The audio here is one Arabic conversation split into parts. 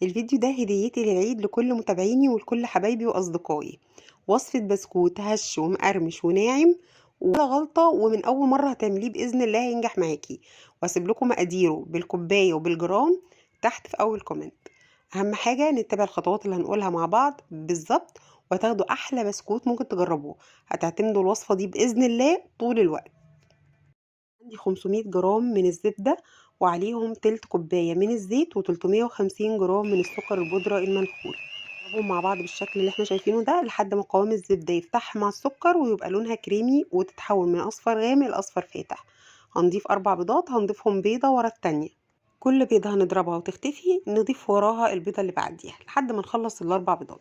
الفيديو ده هديتي للعيد لكل متابعيني ولكل حبايبي واصدقائي. وصفة بسكوت هش ومقرمش وناعم ولا غلطة، ومن اول مرة هتعمليه باذن الله هينجح معاكي. واسيب لكم مقاديره بالكوباية وبالجرام تحت في اول كومنت. اهم حاجة نتبع الخطوات اللي هنقولها مع بعض بالظبط، وهتاخدوا احلى بسكوت ممكن تجربوه. هتعتمدوا الوصفة دي باذن الله طول الوقت. عندي 500 جرام من الزبدة، وعليهم تلت كوباية من الزيت، و350 جرام من السكر البودرة المنخول. نضربهم مع بعض بالشكل اللي احنا شايفينه ده لحد ما قوام الزبدة يفتح مع السكر ويبقى لونها كريمي وتتحول من اصفر غامق لاصفر فاتح. هنضيف 4 بيضات، هنضيفهم بيضة ورا التانية. كل بيضة هنضربها وتختفي نضيف وراها البيضة اللي بعديها لحد ما نخلص ال4 بيضات.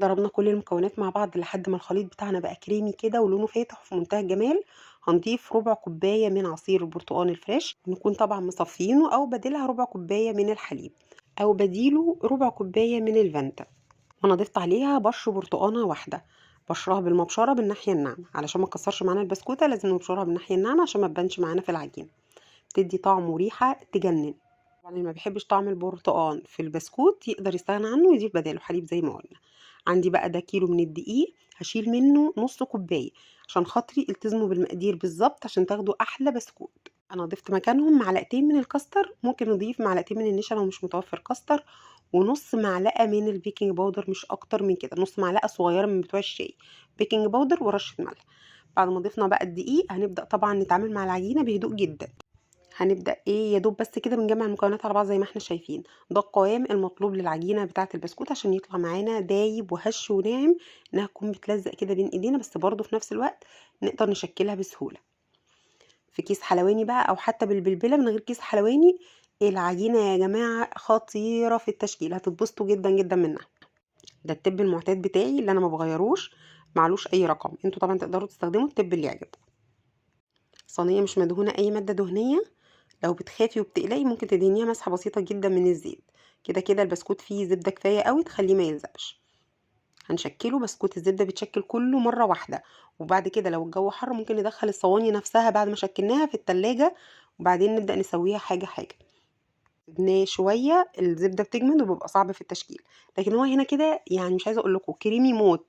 ضربنا كل المكونات مع بعض لحد ما الخليط بتاعنا بقى كريمي كده ولونه فاتح وفي منتهى الجمال. هنضيف ربع كوباية من عصير البرتقال الفريش، نكون طبعا مصفينه، او بديلها ربع كوباية من الحليب، او بديله ربع كوباية من الفانتا. وانا ضفت عليها بشر برتقانة واحدة، بشرها بالمبشرة بالناحية الناعمة علشان ما تكسرش معانا البسكوتة. لازم نبشرها بالناحية الناعمة عشان ما تبانش معانا في العجين. بتدي طعم وريحة تجنن. طبعا اللي ما بيحبش طعم البرتقال في البسكوت يقدر يستغنى عنه ويضيف بداله حليب زي ما قلنا. عندي بقى ده كيلو من الدقيق، هشيل منه نص كوبايه عشان خاطري التزموا بالمقادير بالظبط عشان تاخدوا احلى بسكوت. انا ضفت مكانهم معلقتين من الكاستر، ممكن نضيف معلقتين من النشا لو مش متوفر كاستر، ونص معلقه من البيكنج باودر، مش اكتر من كده، نص معلقه صغيره من بتوع الشاي بيكنج باودر، ورشه ملح. بعد ما ضفنا بقى الدقيق هنبدا طبعا نتعامل مع العجينه بهدوء جدا. هنبدأ يا دوب بس كده بنجمع المكونات على بعض زي ما احنا شايفين. ده القوام المطلوب للعجينة بتاعة البسكوت عشان يطلع معانا دايب وهش وناعم، انها تكون بتلزق كده بين ايدينا بس برضه في نفس الوقت نقدر نشكلها بسهولة. في كيس حلواني بقى او حتى بالبلبلة من غير كيس حلواني، العجينة يا جماعة خطيرة في التشكيل، هتتبسطوا جدا جدا منها. ده التب المعتاد بتاعي اللي انا ما بغيروش، معلوش اي رقم، انتوا طبعا تقدروا تستخدموا التب اللي يعجبكم. صينية مش مدهونة اي مادة دهنية، لو بتخافي وبتقلقي ممكن تدهنيها مسحه بسيطه جدا من الزيت. كده كده البسكوت فيه زبده كفايه قوي تخليه ما يلزقش. هنشكله بسكوت الزبده بيتشكل كله مره واحده، وبعد كده لو الجو حر ممكن ندخل الصواني نفسها بعد ما شكلناها في التلاجة، وبعدين نبدا نسويها حاجه حاجه. سيبناه شويه الزبده بتجمد وبيبقى صعب في التشكيل، لكن هو هنا كده يعني مش عايزه اقول لكم كريمي موت.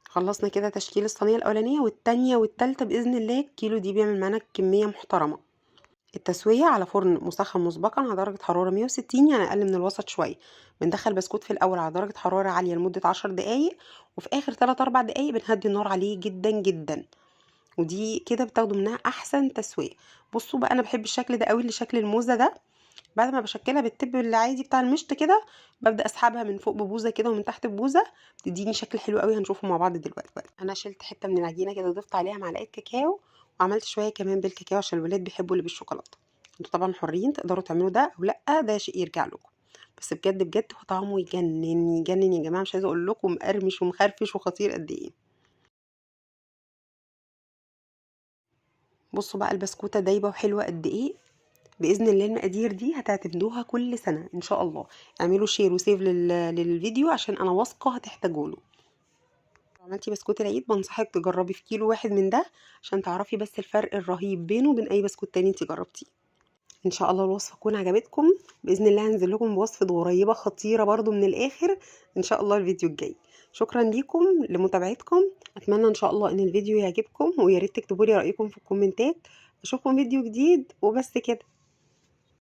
خلصنا كده تشكيل الصينيه الاولانيه والتانية والتالتة، باذن الله الكيلو دي بيعمل معانا كميه محترمه. التسوية على فرن مسخن مسبقا على درجة حرارة 160، يعني أقل من الوسط شوية. بندخل بسكوت في الأول على درجة حرارة عالية لمدة 10 دقايق، وفي آخر 3-4 دقايق بنهدي النار عليه جدا جدا. ودي كده بتاخدوا منها أحسن تسوية. بصوا بقى، أنا بحب الشكل ده قوي اللي شكل الموزة ده. بعد ما بشكلها بالتب العادي بتاع المشط كده، ببدأ أسحبها من فوق ببوزة كده ومن تحت ببوزة، تديني شكل حلو قوي هنشوفه مع بعض دلوقتي. أنا شلت حتة من العجينة كده ضفت عليها معلقة كاكاو، وعملت شوية كمان بالكاكاو عشان الولاد بيحبوا اللي بالشوكولاتة. انتوا طبعا حرين تقدروا تعملوا ده او لا، ده شيء يرجع لكم. بس بجد بجد هو طعمه يجنن يجنن يا جماعه، مش عايزه اقول لكم مقرمش ومخرفش وخطير قد ايه. بصوا بقى البسكوته دايبه وحلوه قد ايه. باذن الله المقادير دي هتعتمدوها كل سنه ان شاء الله. اعملوا شير وسيف للفيديو عشان انا واثقه هتحتاجوا له. لو عملتي بسكوت العيد بنصحك تجربي في كيلو واحد من ده عشان تعرفي بس الفرق الرهيب بينه وبين اي بسكوت تاني انت جربتيه. ان شاء الله الوصفه تكون عجبتكم. باذن الله هنزل لكم بوصفه قريبه خطيره برضو من الاخر ان شاء الله الفيديو الجاي. شكرا ليكم لمتابعتكم. اتمنى ان شاء الله ان الفيديو يعجبكم، ويا ريت تكتبوا لي رايكم في الكومنتات. اشوفكم فيديو جديد وبس كده.